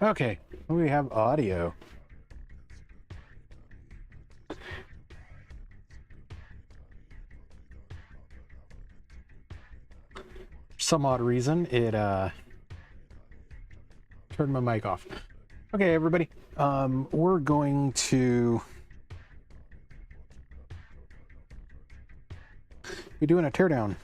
Okay, we have audio. For some odd reason, it turned my mic off. Okay, everybody, we're going to be doing a teardown.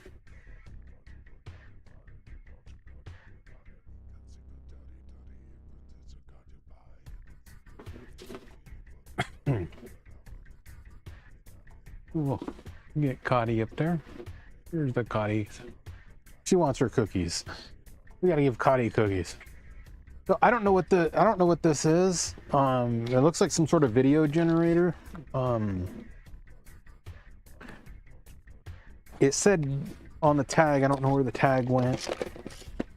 We'll get Cotty up there. Here's the Cotty. She wants her cookies. We gotta give Cotty cookies. So I don't know what this is. It looks like some sort of video generator. It said on the tag, I don't know where the tag went,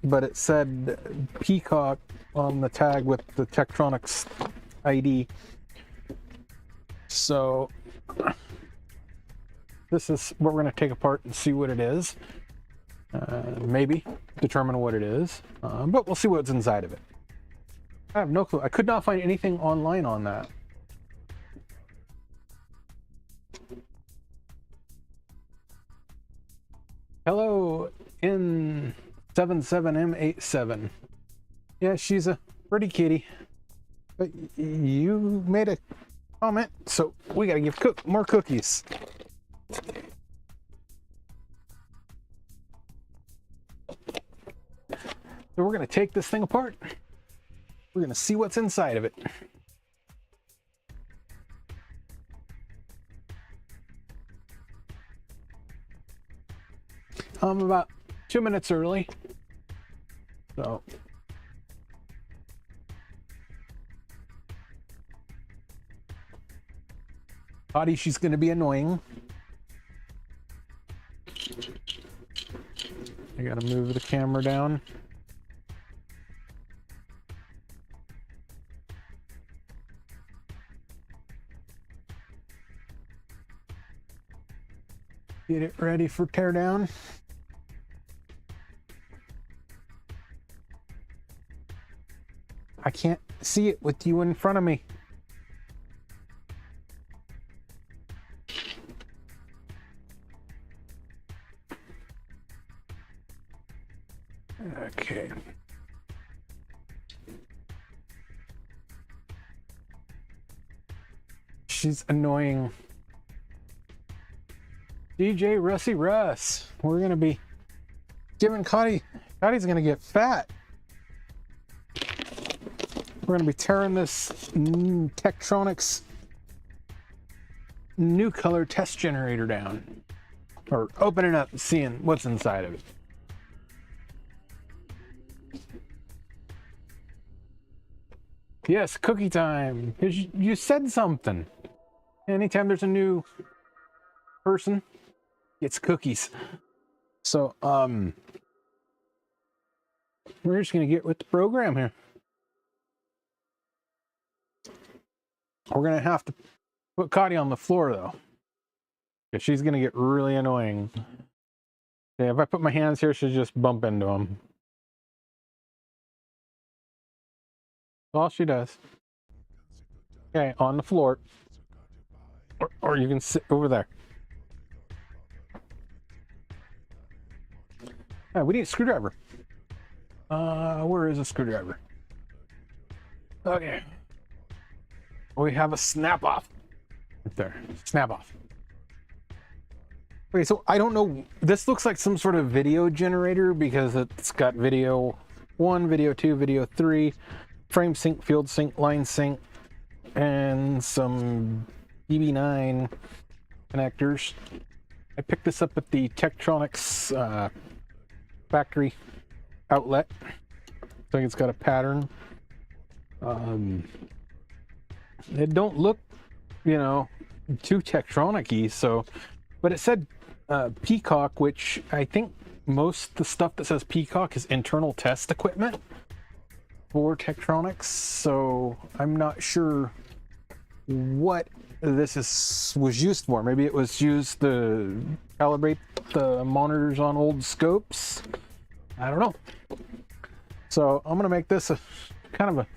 but it said Peacock on the tag with the Tektronix ID. So this is what we're going to take apart and see what it is. Maybe determine what it is, but we'll see what's inside of it. I have no clue. I could not find anything online on that. Hello, N77M87. Yeah, she's a pretty kitty. But you made a comment, so we gotta give more cookies. So we're gonna take this thing apart. We're gonna see what's inside of it. I'm about 2 minutes early, so Cotty, she's gonna be annoying. I gotta move the camera down. Get it ready for teardown. I can't see it with you in front of me. Okay. She's annoying. DJ Russy Russ. We're gonna be giving Cotty's gonna get fat. We're gonna be tearing this Tektronix Nucolor test generator down, or opening up and seeing what's inside of it. Yes, cookie time. You said something. Anytime there's a new person, it's cookies. So we're just gonna get with the program here. We're gonna have to put Cotty on the floor though, because she's gonna get really annoying. Yeah, if I put my hands here, she'll just bump into them. That's all she does. Okay, on the floor, or you can sit over there. Yeah, we need a screwdriver. Where is a screwdriver? Okay. We have a snap off. Right there. Snap off. Okay, so I don't know. This looks like some sort of video generator because it's got video 1, video 2, video 3, frame sync, field sync, line sync, and some DB9 connectors. I picked this up at the Tektronix factory outlet. I think it's got a pattern. It don't look, you know, too Tektronix-y, so, but it said Peacock, which I think most of the stuff that says Peacock is internal test equipment for Tektronix, so I'm not sure what this was used for. Maybe it was used to calibrate the monitors on old scopes. I don't know. So I'm gonna make this a kind of a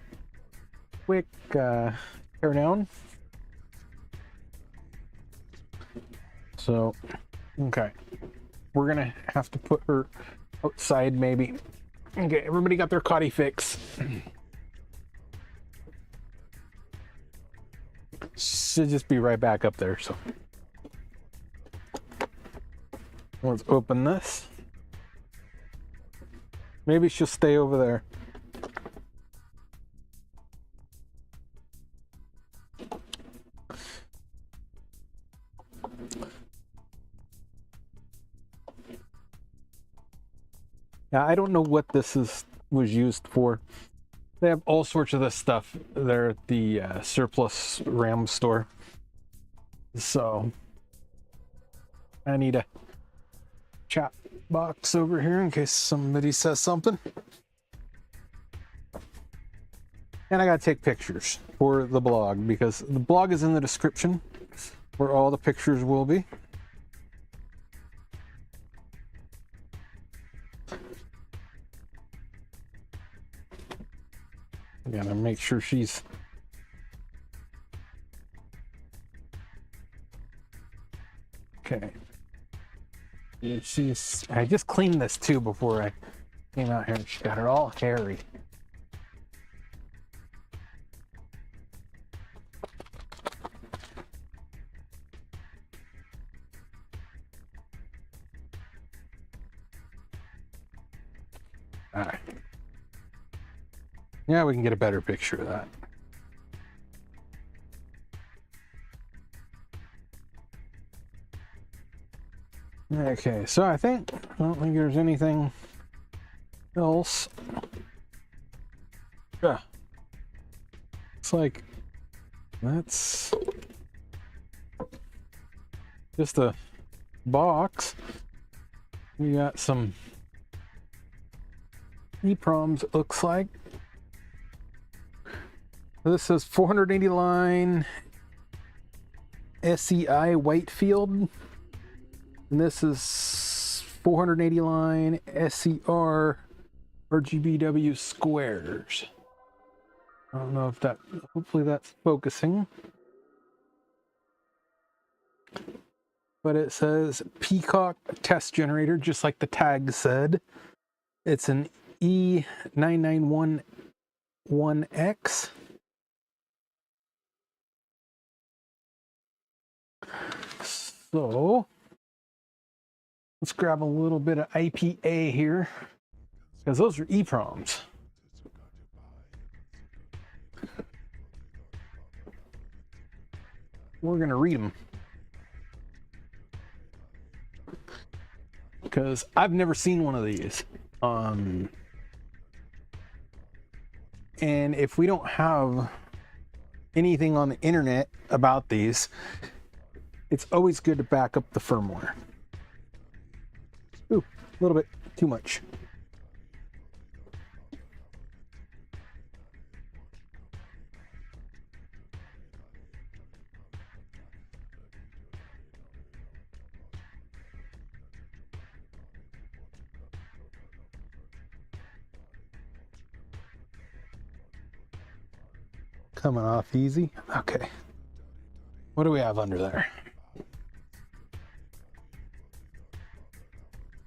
quick teardown. So, okay, we're gonna have to put her outside maybe. Okay, everybody got their cotty fix. Should just be right back up there. So let's open this. Maybe she'll stay over there. Yeah, I don't know what this was used for. They have all sorts of this stuff there at the Surplus RAM store. So I need a chat box over here in case somebody says something. And I gotta take pictures for the blog because the blog is in the description where all the pictures will be. I gotta make sure she's okay. I just cleaned this too before I came out here and she got it all hairy. All right. Yeah, we can get a better picture of that. Okay, so I don't think there's anything else. Yeah. It's like, that's just a box. We got some EEPROMs, it looks like. This says 480 line SEI Whitefield. And this is 480 line SCR RGBW squares. I don't know if that, hopefully that's focusing. But it says Peacock test generator, just like the tag said. It's an E9911X. So let's grab a little bit of IPA here, because those are EEPROMs. We're going to read them, because I've never seen one of these. And if we don't have anything on the internet about these, it's always good to back up the firmware. Ooh, a little bit too much. Coming off easy. Okay. What do we have under there?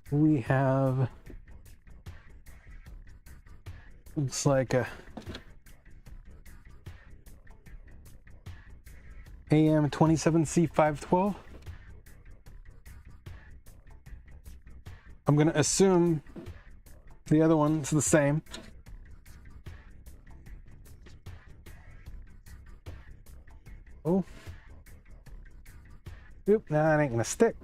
We have, looks like a AM27C512. I'm going to assume the other one's the same. Oh. Oop, nah, that ain't going to stick.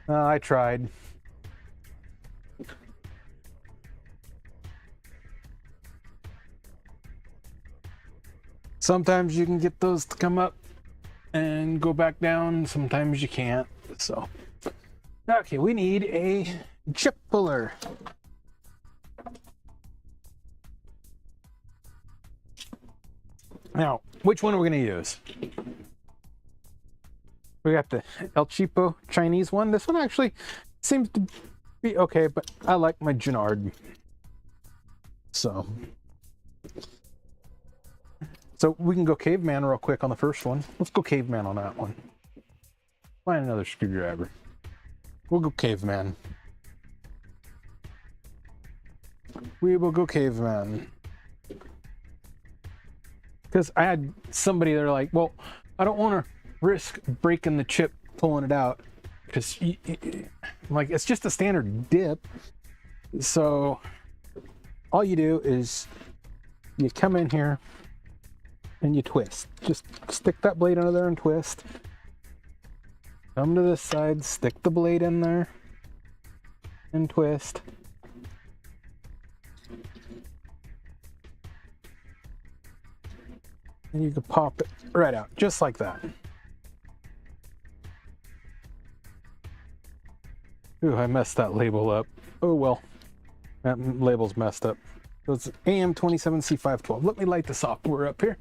I tried. Sometimes you can get those to come up and go back down. Sometimes you can't. So, okay, we need a chip puller. Now, which one are we going to use? We got the El Cheapo Chinese one. This one actually seems to be okay, but I like my Gennard. So we can go caveman real quick on the first one. Let's go caveman on that one. Find another screwdriver. We'll go caveman. We will go caveman. Because I had somebody, they're like, well, I don't want to risk breaking the chip pulling it out. Because, like, it's just a standard dip. So all you do is you come in here and you twist. Just stick that blade under there and twist. Come to this side, stick the blade in there and twist. And you can pop it right out, just like that. Ooh, I messed that label up. Oh well, that label's messed up. So it's AM27C512. Let me light the software up here.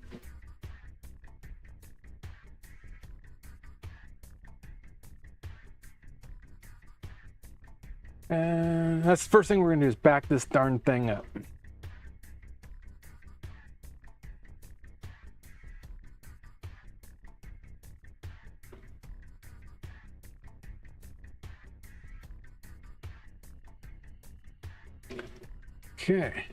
And that's the first thing we're gonna do is back this darn thing up. Okay.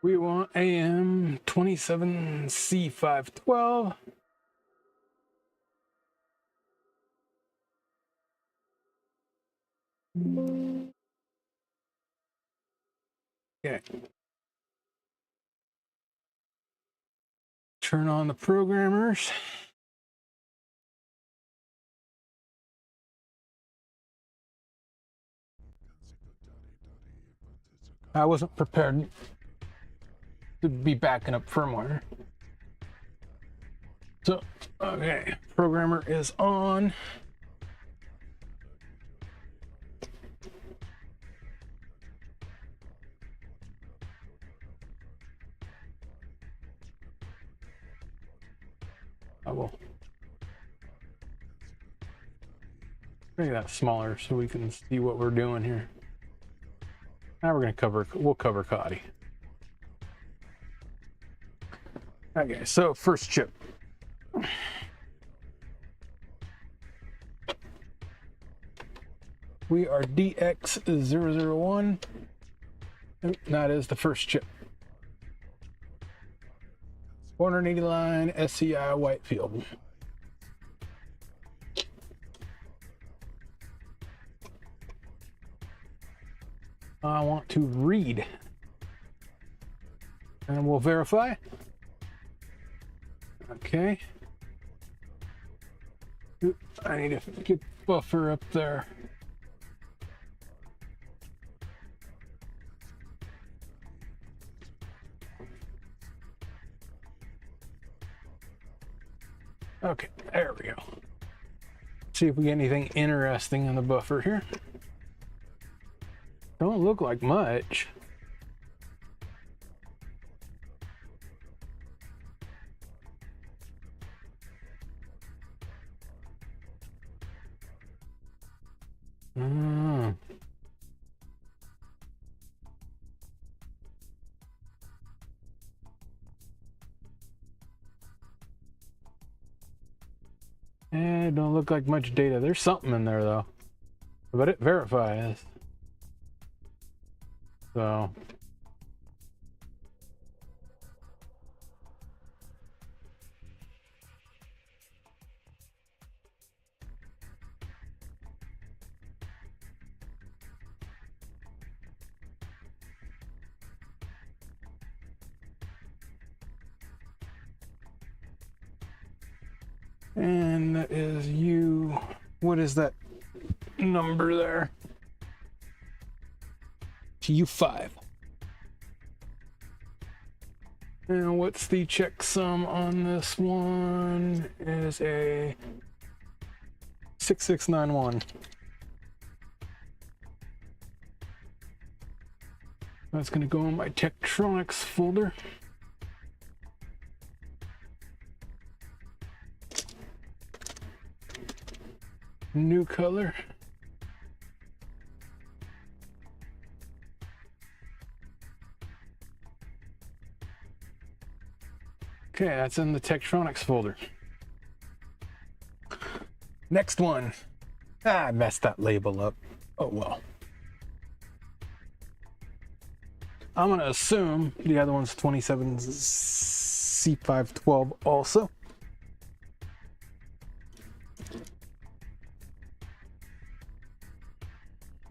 We want AM27C512. Okay. Turn on the programmers. I wasn't prepared to be backing up firmware. So, okay, programmer is on. I will make that smaller so we can see what we're doing here. Now we'll cover Coddy. Okay, so first chip. We are DX001. That is the first chip. 480 line SCI Whitefield. I want to read. And we'll verify. Okay. Oop, I need to get buffer up there. Okay, there we go. See if we get anything interesting in the buffer here. Don't look like much. It don't look like much data. There's something in there though, but it verifies. So. And that is U. What is that number there? U5. And what's the checksum on this one? Is a 6691. That's going to go in my Tektronix folder. Nucolor. Okay, that's in the Tektronix folder. Next one. Ah, I messed that label up. Oh well. I'm going to assume the other one's 27C512 also.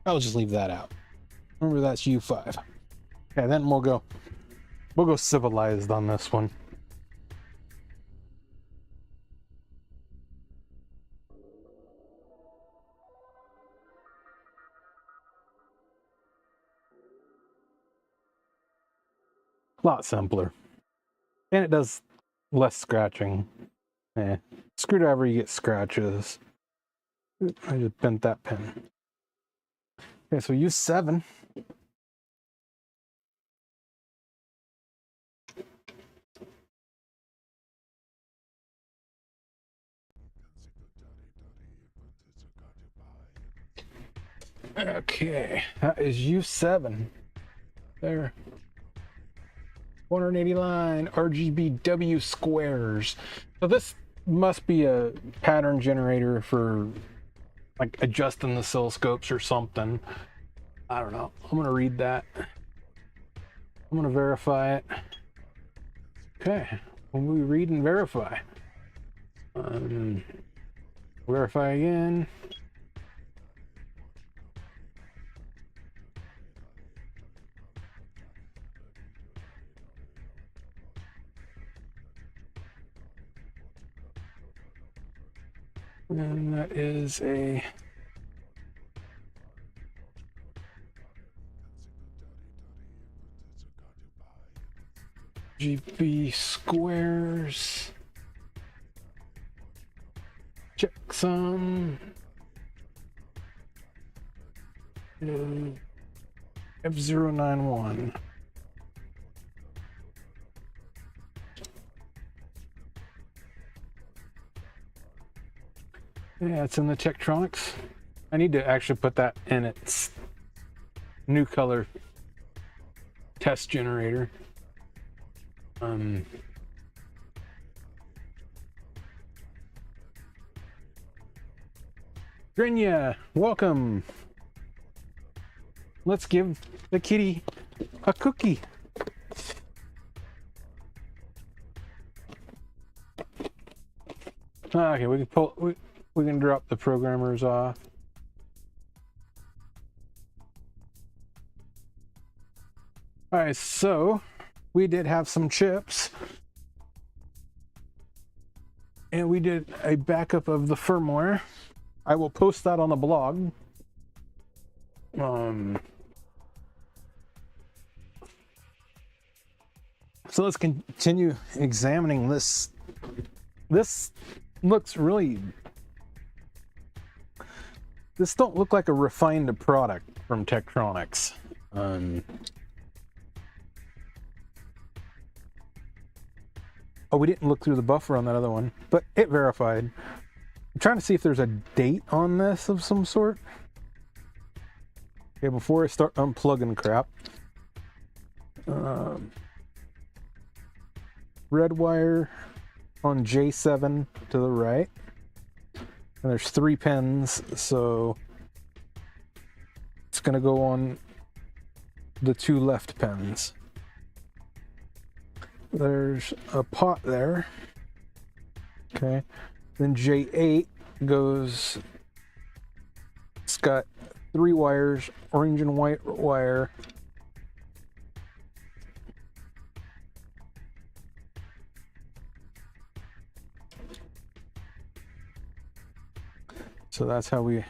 I'll just leave that out. Remember, that's U5. Okay, then we'll go civilized on this one. A lot simpler. And it does less scratching. Screwdriver, you get scratches. I just bent that pin. Okay, so use 7. Okay, that is U7. There. 480 line RGBW squares. So this must be a pattern generator for like adjusting the oscilloscopes or something. I don't know. I'm gonna read that. I'm gonna verify it. Okay, when we read and verify. Verify again. And that is a GB squares. Checksum. F091. Yeah, it's in the Tektronix. I need to actually put that in its Nucolor test generator. Grinya, welcome. Let's give the kitty a cookie. Okay, we can pull. We can drop the programmers off. All right, so we did have some chips, and we did a backup of the firmware. I will post that on the blog. So let's continue examining this. This looks really. This don't look like a refined product from Tektronix. Oh, we didn't look through the buffer on that other one, but it verified. I'm trying to see if there's a date on this of some sort. Okay, before I start unplugging crap. Red wire on J7 to the right. And there's 3 pins, so it's going to go on the 2 left pins. There's a pot there. Okay. Then J8 goes, it's got 3 wires, orange and white wire. So that's how we.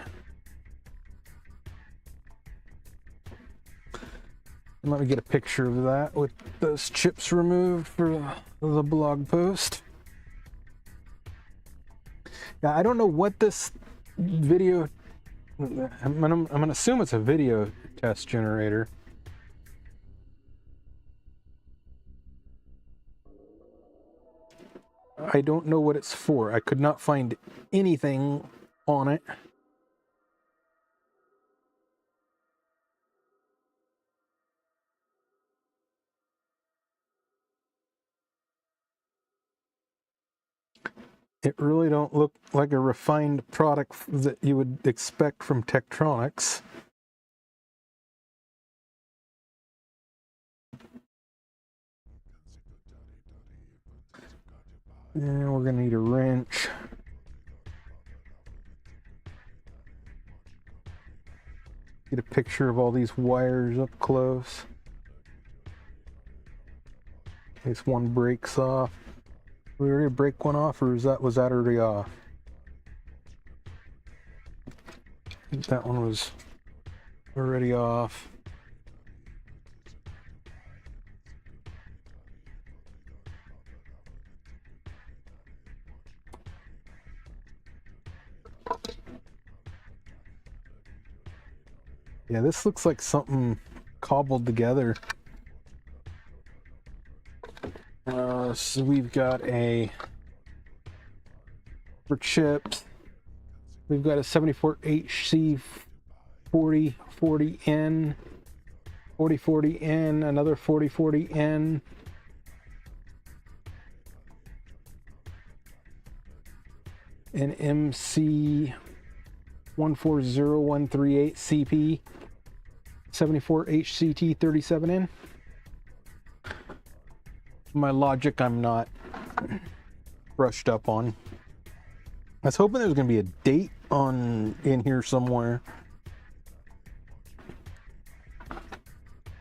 Let me get a picture of that with those chips removed for the blog post. Yeah, I don't know what this video. I'm gonna assume it's a video test generator. I don't know what it's for. I could not find anything on it. It really don't look like a refined product that you would expect from Tektronix. And we're gonna need a wrench. Get a picture of all these wires up close. In case one breaks off. Did we already break one off, or was that already off? I think that one was already off. Yeah, this looks like something cobbled together. So we've got for chips, we've got a 74HC 4040N, 4040N, another 4040N. An MC 140138CP, 74HCT37N. My logic I'm not brushed up on. I was hoping there was going to be a date in here somewhere.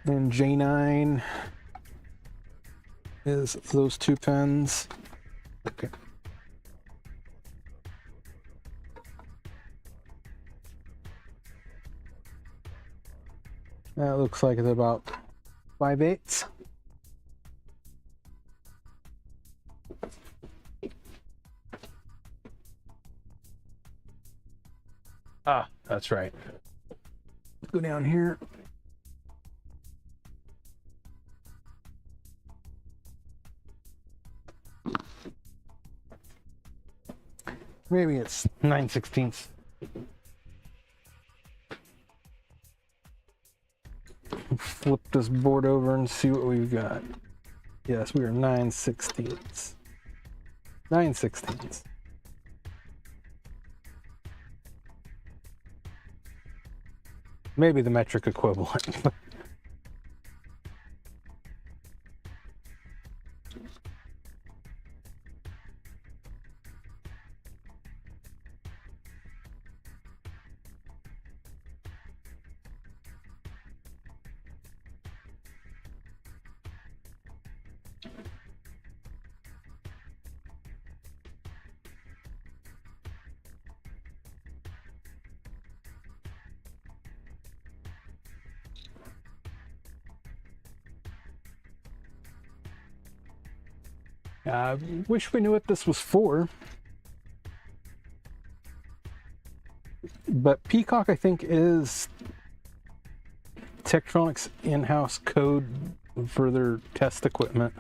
And J9 is those two pins. Okay. That looks like it's about 5/8. Ah, that's right. Let's go down here. Maybe it's 9/16. Flip this board over and see what we've got. Yes, we are 9/16. 9/16. Maybe the metric equivalent. I wish we knew what this was for. But Peacock, I think, is Tektronix in-house code for their test equipment.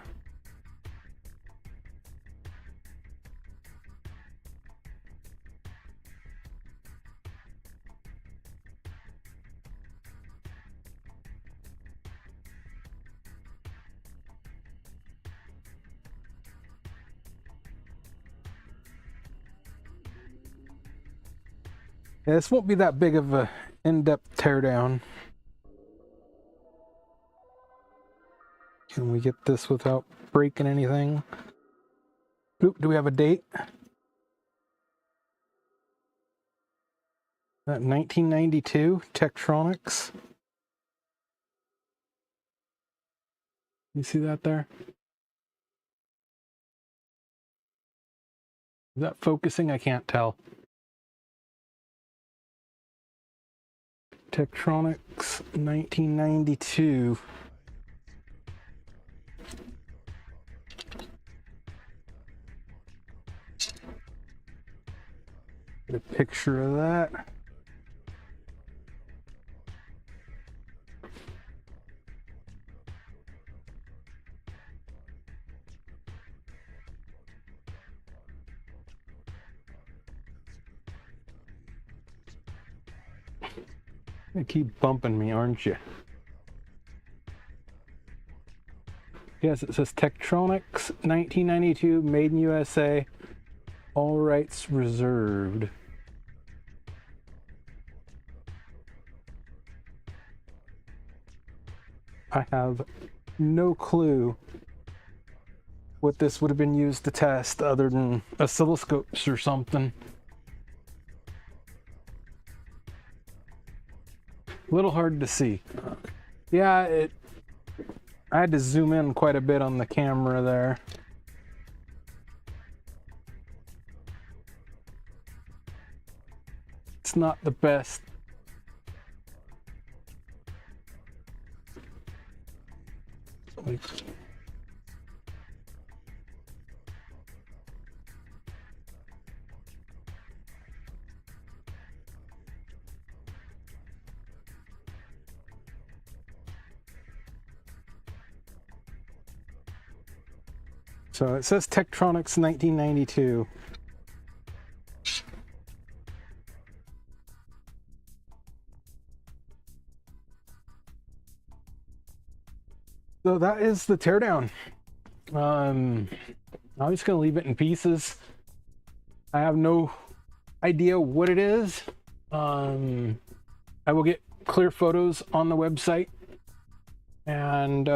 Yeah, this won't be that big of a in-depth teardown. Can we get this without breaking anything? Oop, do we have a date? That 1992 Tektronix. You see that there? Is that focusing? I can't tell. Tektronix 1992. Get a picture of that. You keep bumping me, aren't you? Yes, it says Tektronix 1992, made in USA. All rights reserved. I have no clue what this would have been used to test other than oscilloscopes or something. A little hard to see. Yeah, I had to zoom in quite a bit on the camera there. It's not the best. So it says Tektronix 1992. So that is the teardown. I'm just gonna leave it in pieces. I have no idea what it is. I will get clear photos on the website, and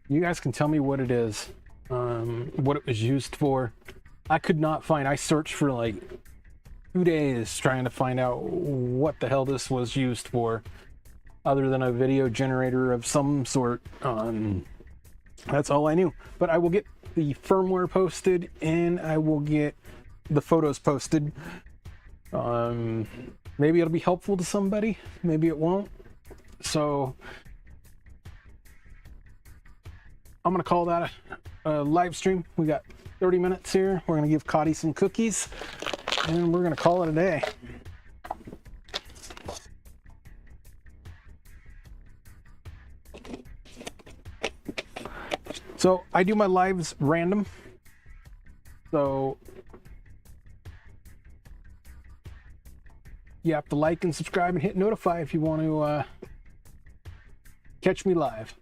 you guys can tell me what it is, what it was used for. I could not find, I searched for like 2 days trying to find out what the hell this was used for, other than a video generator of some sort. That's all I knew. But I will get the firmware posted, and I will get the photos posted. Maybe it'll be helpful to somebody, maybe it won't. So I'm gonna call that a live stream. We got 30 minutes here. We're gonna give Cotty some cookies, and we're gonna call it a day. So I do my lives random. So you have to like and subscribe and hit notify if you want to catch me live.